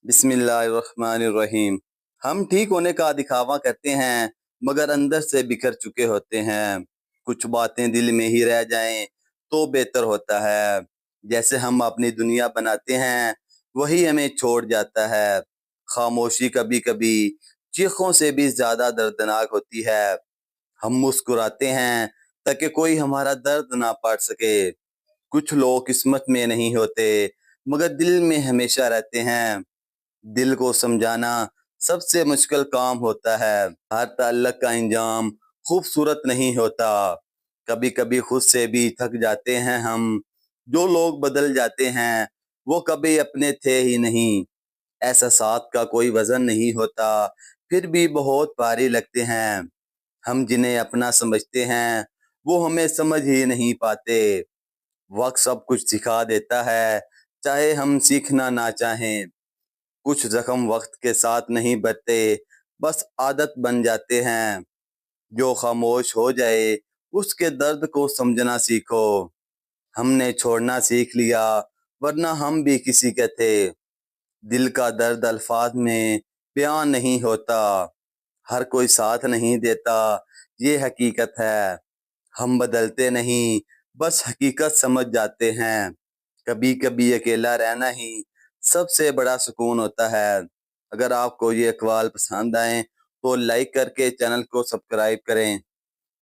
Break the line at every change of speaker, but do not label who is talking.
बिस्मिल्लाहिर्रहमानिर्रहीम। हम ठीक होने का दिखावा करते हैं मगर अंदर से बिखर चुके होते हैं। कुछ बातें दिल में ही रह जाएं तो बेहतर होता है। जैसे हम अपनी दुनिया बनाते हैं वही हमें छोड़ जाता है। खामोशी कभी कभी चीखों से भी ज्यादा दर्दनाक होती है। हम मुस्कुराते हैं ताकि कोई हमारा दर्द ना पढ़ सके। कुछ लोग किस्मत में नहीं होते मगर दिल में हमेशा रहते हैं। दिल को समझाना सबसे मुश्किल काम होता है। हर ताल्लुक का इंजाम खूबसूरत नहीं होता। कभी कभी खुद से भी थक जाते हैं हम। जो लोग बदल जाते हैं वो कभी अपने थे ही नहीं। एहसासात का कोई वजन नहीं होता फिर भी बहुत भारी लगते हैं। हम जिन्हें अपना समझते हैं वो हमें समझ ही नहीं पाते। वक्त सब कुछ सिखा देता है चाहे हम सीखना ना चाहें। कुछ जख्म वक्त के साथ नहीं बढ़ते बस आदत बन जाते हैं। जो खामोश हो जाए उसके दर्द को समझना सीखो। हमने छोड़ना सीख लिया वरना हम भी किसी के थे। दिल का दर्द अल्फाज में बयान नहीं होता। हर कोई साथ नहीं देता ये हकीकत है। हम बदलते नहीं बस हकीकत समझ जाते हैं। कभी कभी अकेला रहना ही सबसे बड़ा सुकून होता है। अगर आपको ये अक़वाल पसंद आए तो लाइक करके चैनल को सब्सक्राइब करें।